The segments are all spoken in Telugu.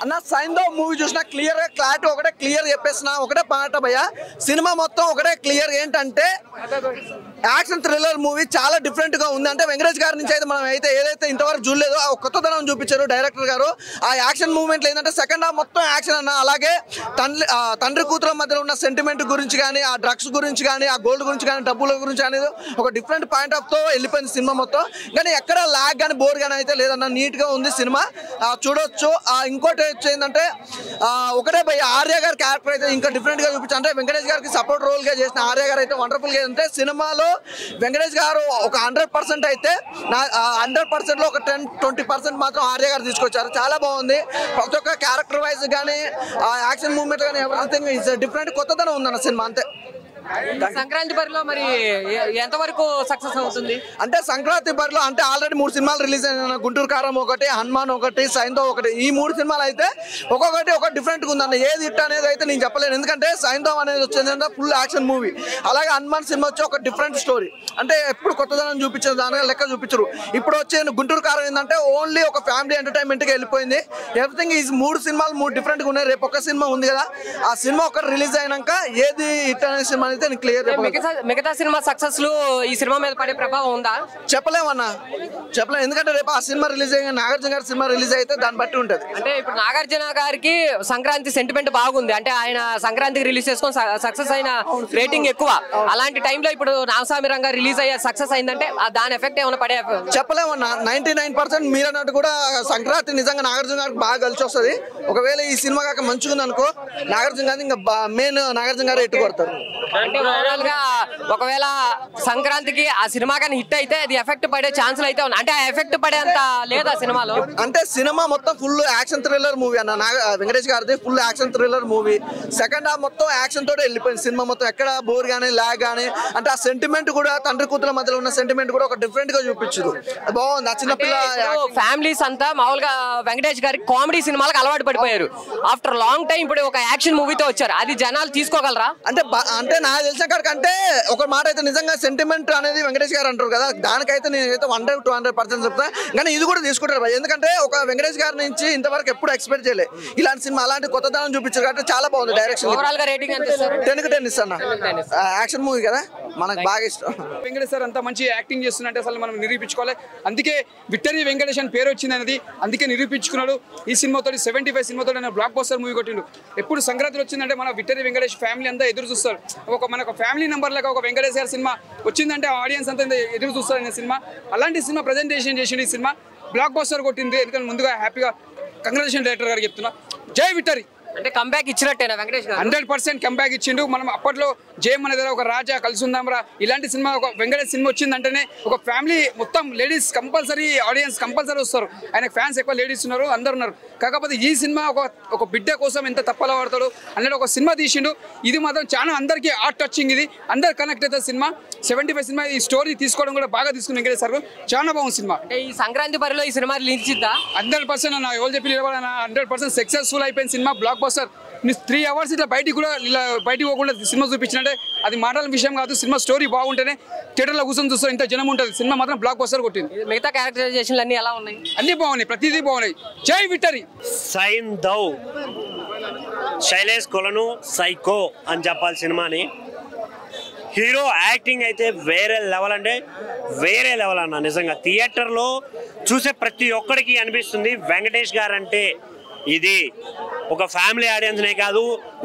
అన్న సైంధవ్ మూవీ చూసినా క్లియర్ గా క్లారిటీ ఒకటే క్లియర్ చెప్పేసిన ఒకటే పాట భయ్య సినిమా మొత్తం ఒకటే క్లియర్ ఏంటంటే యాక్షన్ థ్రిల్లర్ మూవీ చాలా డిఫరెంట్ గా ఉంది. అంటే వెంకటేష్ గారి నుంచి అయితే మనం అయితే ఏదైతే ఇంతవరకు చూడలేదు ఆ కొత్తదనం చూపించారు డైరెక్టర్ గారు. ఆ యాక్షన్ మూవ్మెంట్ ఏంటంటే సెకండ్ హాఫ్ మొత్తం యాక్షన్ అన్న. అలాగే తండ్రి కూతురు మధ్యలో ఉన్న సెంటిమెంట్ గురించి కానీ ఆ డ్రగ్స్ గురించి కానీ ఆ గోల్డ్ గురించి కానీ డబ్బుల గురించి అనేది ఒక డిఫరెంట్ పాయింట్ ఆఫ్ తో వెళ్ళిపోయింది సినిమా మొత్తం. కానీ ఎక్కడ లాగ్ కానీ బోర్ కానీ అయితే లేదన్న, నీట్ గా ఉంది సినిమా చూడొచ్చు. ఇంకోటి ఏంటంటే ఒకటే భయ ఆర్య గారి క్యారెక్టర్ అయితే ఇంకా డిఫరెంట్ గా చూపించారు. అంటే వెంకటేష్ గారికి సపోర్ట్ రోల్ గా చేసిన ఆర్య గారు అయితే వండర్ఫుల్ గా అంటే సినిమాలో వెంకటేష్ గారు ఒక 100% అయితే 100% లో ఒక 10-20% మాత్రం ఆర్య గారు తీసుకొచ్చారు. చాలా బాగుంది. ప్రతి ఒక్క క్యారెక్టర్ వైజ్ కానీ యాక్షన్ మూవ్మెంట్ కానీ ఎవ్రీథింగ్ ఇస్ డిఫరెంట్ కొత్తదనం ఉందన్న సినిమా అంతే. సంక్రాంతి బరిలో మరి ఎంతవరకు సక్సెస్ అవుతుంది? అంటే సంక్రాంతి బరిలో అంటే ఆల్రెడీ 3 సినిమాలు రిలీజ్ అయిన గుంటూరు కారం ఒకటి, హనుమాన్ ఒకటి, సైంధవ్ ఒకటి. ఈ 3 సినిమాలు అయితే ఒక్కొక్కటి ఒక డిఫరెంట్ గా ఉందన్న. ఏది హిట్ అనేది అయితే నేను చెప్పలేను. ఎందుకంటే సైంధవ్ అనేది వచ్చేది ఫుల్ యాక్షన్ మూవీ. అలాగే హనుమాన్ సినిమా వచ్చి ఒక డిఫరెంట్ స్టోరీ. అంటే ఎప్పుడు కొత్తదనం చూపించే దాని లెక్క చూపించరు. ఇప్పుడు వచ్చే గుంటూరు కారం ఏంటంటే ఓన్లీ ఒక ఫ్యామిలీ ఎంటర్టైన్మెంట్ గా వెళ్ళిపోయింది. ఎవ్రీథింగ్ ఈ 3 సినిమాలు 3 డిఫరెంట్ గా ఉన్నాయి. రేపు ఒక సినిమా ఉంది కదా, ఆ సినిమా ఒకటి రిలీజ్ అయినాక ఏది హిట్ అనే సినిమా మిగతా సినిమా సక్సెస్ లో ఈ సినిమా మీద పడే ప్రభావం ఉందా? చెప్పలేమన్నా, చెప్పలేము. ఎందుకంటే రేపు ఆ సినిమా రిలీజ్ అయ్యి నాగార్జున గారి సినిమా రిలీజ్ అయితే దాన్ని బట్టి ఉంటది. అంటే ఇప్పుడు నాగార్జున గారికి సంక్రాంతి సెంటిమెంట్ బాగుంది. అంటే ఆయన సంక్రాంతికి రిలీజ్ చేసుకొని సక్సెస్ అయిన రేటింగ్ ఎక్కువ. అలాంటి టైంలో ఇప్పుడు నాగస్వామి రంగా రిలీజ్ అయ్యే సక్సెస్ అయిందంటే దాని ఎఫెక్ట్ ఏమైనా పడే? చెప్పలేమన్నా. 99% మీరు అన్నట్టు కూడా సంక్రాంతి నిజంగా నాగార్జున గారికి బాగా కలిసి వస్తుంది. ఒకవేళ ఈ సినిమా కాక మంచిగా ఉంది అనుకో, నాగార్జున గారు ఇంకా మెయిన్ నాగార్జున గారు ఎట్టు కొడతారు. అంటే ఓవరాల్ గా ఒకవేళ సంక్రాంతికి ఆ సినిమా కానీ హిట్ అయితే అది ఎఫెక్ట్ పడే ఛాన్సులు అయితే ఉన్నాయి. అంటే ఆ ఎఫెక్ట్ పడేంత లేదా సినిమాలో? అంటే సినిమా మొత్తం ఫుల్ యాక్షన్ థ్రిల్లర్ మూవీ అన్న. వెంకటేష్ గారిది full action thriller movie. Second half మొత్తం యాక్షన్ తోటే వెళ్ళిపోయింది సినిమా మొత్తం. ఎక్కడ బోర్ గానీ లాగ్ గానీ అంటే ఆ సెంటిమెంట్ కూడా తండ్రి కూతుల మధ్యలో ఉన్న సెంటిమెంట్ కూడా ఒక డిఫరెంట్ గా చూపించారు. బాగుంది. ఆ చిన్నపిల్ల ఫ్యామిలీస్ అంతా మామూలుగా వెంకటేష్ గారికి కామెడీ సినిమాలకు అలవాటు పడిపోయారు. ఆఫ్టర్ లాంగ్ టైం ఇప్పుడు ఒక యాక్షన్ మూవీతో వచ్చారు. అది జనాలు తీసుకోగలరా? అంటే నాకు తెలిసిన కాడికంటే ఒక మాట అయితే నిజంగా సెంటిమెంట్ అనేది వెంకటేష్ గారు అంటారు కదా, దానికైతే నేనైతే 100-200% చెప్తాను. కానీ ఇది కూడా తీసుకుంటారు. ఎందుకంటే ఒక వెంకటేష్ గారి నుంచి ఇంతవరకు ఎప్పుడు ఎక్స్పెక్ట్ చేయలేదు ఇలాంటి సినిమా. అలాంటి కొత్తదనం చూపించారు కాబట్టి చాలా బాగుంది. డైరెక్షన్ ఓవరాల్ గా రేటింగ్ ఎంత ఇస్తారు? 10/10 ఇస్తాను. యాక్షన్ మూవీ కదా, మనకు బాగా ఇష్టం. వెంకటేష్ సార్ అంత మంచి యాక్టింగ్ చేస్తున్నట్టే అసలు మనం నిరూపించుకోవాలి. అందుకే విక్టరీ వెంకటేష్ అని పేరు వచ్చింది అనేది అందుకే నిరూపించుకున్నాడు. ఈ సినిమాతో 75 సినిమాతో బ్లాక్ బస్టర్ మూవీ కొట్టిండు. ఎప్పుడు సంక్రాంతి వచ్చిందంటే మన విక్టరీ వెంకటేష్ ఫ్యామిలీ అంతా ఎదురు చూస్తారు. మనకు ఫ్యామిలీ నెంబర్ లాగా ఒక వెంకటేష్ గారి సినిమా వచ్చిందంటే ఆడియన్స్ అంతా ఎదురు చూస్తారు అనే సినిమా. అలాంటి సినిమా ప్రజెంటేషన్ చేసిండు. ఈ సినిమా బ్లాక్ బస్టర్ కొట్టింది. ఎందుకంటే ముందుగా హ్యాపీగా కంగ్రాచులేషన్ డైరెక్టర్ గారికి చెప్తున్నా. జై విక్టరీ. అంటే కంబ్యాక్ ఇచ్చినట్టేనా వెంకటేష్ గారు? 100% కంబ్యాక్ ఇచ్చిండు. మనం అప్పట్లో జేఎం అనే ఒక రాజా కలిసి ఉందాంరా ఇలాంటి సినిమా ఒక వెంకటేష్ సినిమా వచ్చిందంటేనే ఒక ఫ్యామిలీ మొత్తం లేడీస్ కంపల్సరీ ఆడియన్స్ కంపల్సరీ వస్తారు. ఆయన ఫ్యాన్స్ ఎక్కువ లేడీస్ ఉన్నారు, అందరు ఉన్నారు. కాకపోతే ఈ సినిమా ఒక బిడ్డ కోసం ఎంత తప్పలా పడతాడు అన్నట్టు ఒక సినిమా తీసిండు. ఇది మాత్రం చాలా అందరికీ హార్ట్ టచింగ్. ఇది అందరు కనెక్ట్ అవుతుంది సినిమా. 75 సినిమా ఈ స్టోరీ తీసుకోవడం కూడా బాగా తీసుకుని వెంకటేష్ సార్ చాలా బాగుంది సినిమా. అంటే ఈ సంక్రాంతి బరిలో ఈ సినిమా రిలీజ్ ఇద్దా? 100% అన్న ఎవరు చెప్పి 100% సక్సెస్ఫుల్ అయిపోయిన సినిమా బ్లాక్ బస్టర్. 3 అవర్స్ ఇట్లా బయటికి పోకుండా సినిమా చూపించినట్టే అది మాటల విషయం కాదు. సినిమా స్టోరీ బాగుంటేనే థియేటర్లో కూర్చొని చూస్తే ఇంత జనం ఉంటుంది. సినిమా మాత్రం బ్లాక్ బస్టర్ కొట్టింది. మిగతా క్యారెక్టరైజేషన్లు అన్ని ఎలా ఉన్నాయి? అన్ని బాగున్నాయి, ప్రతిదీ బాగున్నాయి. జై విక్టరీ. సైంధవ్ శైలేష్ కొలను సైకో అని చెప్పాలి సినిమాని. హీరో యాక్టింగ్ అయితే వేరే లెవెల్, అంటే వేరే లెవెల్ అన్న. నిజంగా థియేటర్లో చూసే ప్రతి ఒక్కడికి అనిపిస్తుంది వెంకటేష్ గారు అంటే ఇది ఒక ఫ్యామిలీ ఆడియన్స్నే కాదు,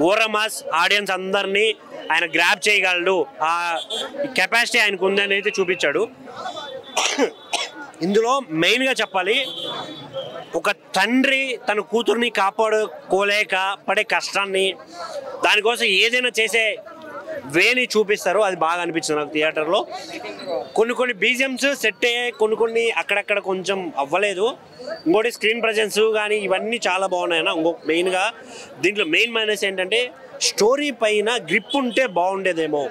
ఓరమాస్ ఆడియన్స్ అందరినీ ఆయన గ్రాప్ చేయగలడు. ఆ కెపాసిటీ ఆయనకు ఉందని అయితే చూపించాడు. ఇందులో మెయిన్గా చెప్పాలి, ఒక తండ్రి తన కూతుర్ని కాపాడుకోలేక పడే కష్టాన్ని, దానికోసం ఏదైనా చేసే వేని చూపిస్తారు. అది బాగా అనిపించింది నాకు థియేటర్లో. కొన్ని బీజిఎమ్స్ సెట్ అయ్యాయి, కొన్ని అక్కడక్కడ కొంచెం అవ్వలేదు. ఇంకోటి స్క్రీన్ ప్రజెన్స్ కానీ ఇవన్నీ చాలా బాగున్నాయన్న. మెయిన్గా దీంట్లో మెయిన్ మైనస్ ఏంటంటే స్టోరీ పైన గ్రిప్ ఉంటే బాగుండేదేమో.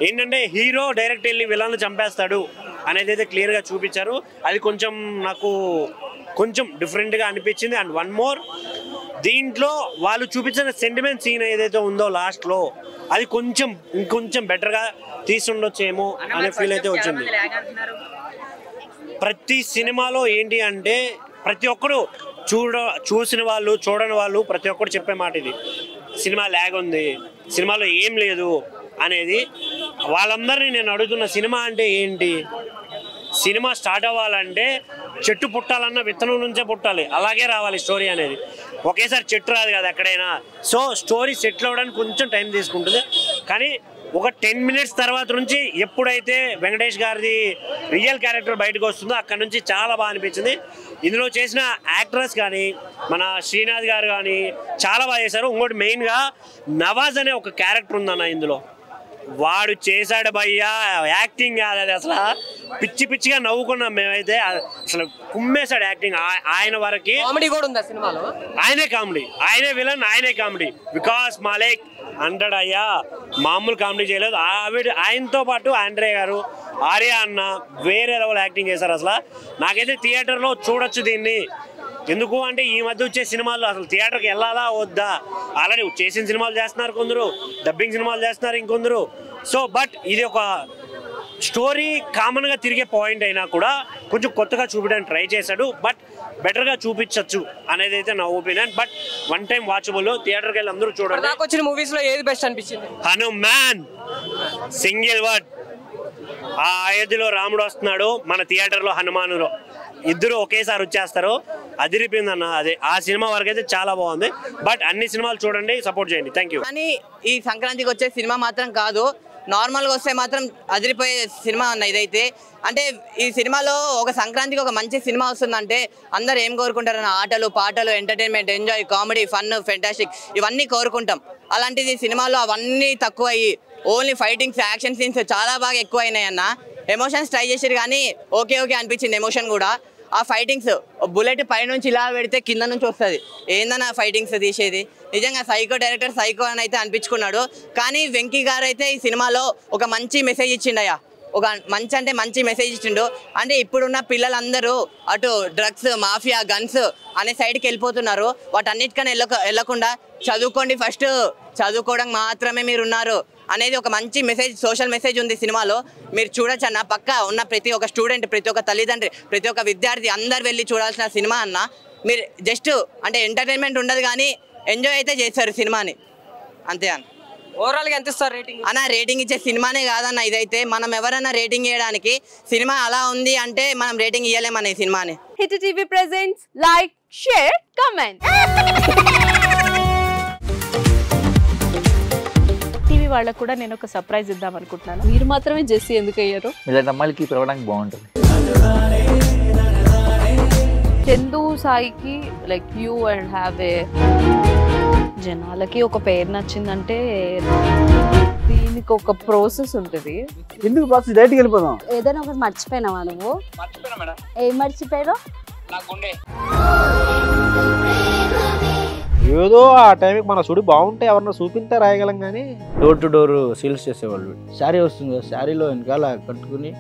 ఏంటంటే హీరో డైరెక్ట్ వెళ్ళి విలన్ను చంపేస్తాడు అనేది అయితే క్లియర్గా చూపించారు. అది కొంచెం నాకు కొంచెం డిఫరెంట్గా అనిపించింది. అండ్ వన్ మోర్, దీంట్లో వాళ్ళు చూపించిన సెంటిమెంట్ సీన్ ఏదైతే ఉందో లాస్ట్లో అది ఇంకొంచెం బెటర్గా తీసుండొచ్చేమో అనే ఫీల్ అయితే వచ్చింది. ప్రతి సినిమాలో ఏంటి అంటే ప్రతి ఒక్కరు చూసిన వాళ్ళు చూడని వాళ్ళు ప్రతి ఒక్కరు చెప్పే మాట ఇది, సినిమా ల్యాగ్ ఉంది, సినిమాలో ఏం లేదు అనేది. వాళ్ళందరినీ నేను అడుగుతున్న, సినిమా అంటే ఏంటి? సినిమా స్టార్ట్ అవ్వాలంటే చెట్టు పుట్టాలన్న విత్తనం నుంచే పుట్టాలి, అలాగే రావాలి స్టోరీ అనేది. ఒకేసారి చెట్టు రాదు కదా ఎక్కడైనా. సో స్టోరీ సెటిల్ అవ్వడానికి కొంచెం టైం తీసుకుంటుంది. కానీ ఒక 10 minutes తర్వాత నుంచి ఎప్పుడైతే వెంకటేష్ గారిది రియల్ క్యారెక్టర్ బయటకు వస్తుందో అక్కడ నుంచి చాలా బాగా అనిపించింది. ఇందులో చేసిన యాక్టర్స్ కానీ మన శ్రీనాథ్ గారు కానీ చాలా బాగా చేశారు. ఇంకోటి మెయిన్గా నవాజ్ అనే ఒక క్యారెక్టర్ ఉందన్న ఇందులో, వాడు చేశాడు భయ్యా, యాక్టింగ్ కాదు అది, అసలు పిచ్చి పిచ్చిగా నవ్వుకున్నాం మేమైతే. అసలు కుమ్మేశాడు యాక్టింగ్. ఆయన వరకు కామెడీ కూడా ఉంది సినిమాలో. ఆయనే కామెడీ, ఆయనే విలన్, ఆయనే కామెడీ. వికాస్ మాలిక్ అంటాడు అయ్యా, మామూలు కామెడీ చేయలేదు. ఆయనతో పాటు ఆండ్రే గారు, ఆర్య అన్న వేరే లెవెల్ యాక్టింగ్ చేశారు. అసలు నాకైతే థియేటర్లో చూడొచ్చు దీన్ని. ఎందుకు అంటే ఈ మధ్య వచ్చే సినిమాల్లో అసలు థియేటర్కి వెళ్ళాలా వద్దా, ఆల్రెడీ చేసిన సినిమాలు చేస్తున్నారు కొందరు, డబ్బింగ్ సినిమాలు చేస్తున్నారు ఇంకొందరు. సో బట్ ఇది ఒక స్టోరీ కామన్గా తిరిగే పాయింట్ అయినా కూడా కొంచెం కొత్తగా చూపించడానికి ట్రై చేశాడు. బట్ బెటర్గా చూపించవచ్చు అనేది అయితే నా opinion. But one time watchable, థియేటర్కి వెళ్ళి అందరూ చూడండి. నాకు వచ్చిన మూవీస్లో ఏది బెస్ట్ అనిపించింది? Hanuman, single word. ఆ అయోధ్యలో రాముడు వస్తున్నాడు, మన థియేటర్లో హనుమానులో ఇద్దరు ఒకేసారి వచ్చేస్తారు. అదిరిపోయిందన్న. అదే ఆ సినిమా వరకు అయితే చాలా బాగుంది. బట్ అన్ని సినిమాలు చూడండి, సపోర్ట్ చేయండి. Thank you. కానీ ఈ సంక్రాంతికి వచ్చే సినిమా మాత్రం కాదు, నార్మల్గా వస్తే మాత్రం అదిరిపోయే సినిమా అన్న ఇదైతే. అంటే ఈ సినిమాలో ఒక సంక్రాంతికి ఒక మంచి సినిమా వస్తుందంటే అందరు ఏం కోరుకుంటారన్న, ఆటలు పాటలు, entertainment, enjoy, comedy, fun, fantastic ఇవన్నీ కోరుకుంటాం. అలాంటిది సినిమాలో అవన్నీ తక్కువ అయ్యి ఓన్లీ ఫైటింగ్స్, యాక్షన్ సీన్స్ చాలా బాగా ఎక్కువ అయినాయి అన్న. ఎమోషన్స్ ట్రై చేసారు కానీ ఓకే అనిపించింది ఎమోషన్ కూడా. ఆ ఫైటింగ్స్ బుల్లెట్ పైనుంచి ఇలా పెడితే కింద నుంచి వస్తుంది, ఏందన్న ఫైటింగ్స్ తీసేది. నిజంగా సైకో డైరెక్టర్ సైకో అని అయితే అనిపించుకున్నాడు. కానీ వెంకీ గారు అయితే ఈ సినిమాలో ఒక మంచి మెసేజ్ ఇచ్చిండయ్యా, ఒక మంచి అంటే మంచి మెసేజ్ ఇచ్చిండు. అంటే ఇప్పుడున్న పిల్లలందరూ అటు డ్రగ్స్, మాఫియా, గన్స్ అనే సైడ్కి వెళ్ళిపోతున్నారు. వాటన్నిటికన్నా వెళ్ళకుండా చదువుకోండి, ఫస్ట్ చదువుకోవడం మాత్రమే మీరు ఉన్నారు అనేది ఒక మంచి మెసేజ్, సోషల్ మెసేజ్ ఉంది సినిమాలో. మీరు చూడొచ్చు అన్న. పక్క ఉన్న ప్రతి ఒక్క స్టూడెంట్, ప్రతి ఒక్క తల్లిదండ్రి, ప్రతి ఒక్క విద్యార్థి అందరు వెళ్ళి చూడాల్సిన సినిమా అన్న. మీరు జస్ట్ అంటే ఎంటర్టైన్మెంట్ ఉండదు కానీ ఎంజాయ్ అయితే చేస్తారు సినిమాని, అంతే అన్న. ఓవరాల్గా ఎంత ఇస్తారు రేటింగ్? అన్న రేటింగ్ ఇచ్చే సినిమానే కాదన్న ఇదైతే. మనం ఎవరైనా రేటింగ్ ఇవ్వడానికి సినిమా అలా ఉంది అంటే మనం రేటింగ్ ఇవ్వలేమన్న ఈ సినిమాని. Hit TV presents like, share, comment. TV వాళ్ళకు కూడా నేను ఒక సర్ప్రైజ్ ఇద్దాం అనుకుంటున్నాను. మీరు మాత్రమే జెస్సీ ఎందుకు అయ్యారు? ఇలాంటి అమ్మాయిలకి పిలవడానికి బాగుంటుంది. చందు సాయికి like you and have a, జనాలకి ఒక పేరు నచ్చిందంటే దీనికి ఒక ప్రాసెస్ ఉంటుంది. ఎందుకు ప్రాసెస్? డైరెక్ట్‌గా వెళ్ళిపోదాం. ఏదైనా ఒకటి మర్చిపోయినావా నువ్వు? మర్చిపోయినా మేడం. ఏం మర్చిపోయావు? నా గుండె. ఏదో ఆ టైంకి మన సుడి బాగుంటే ఎవరన్నా చూపిస్తే రాయగలం కానీ డోర్ టు డోర్ సేల్స్ చేసేవాళ్ళు. శారీ వస్తుంది, శారీలో వెనకాల కట్టుకుని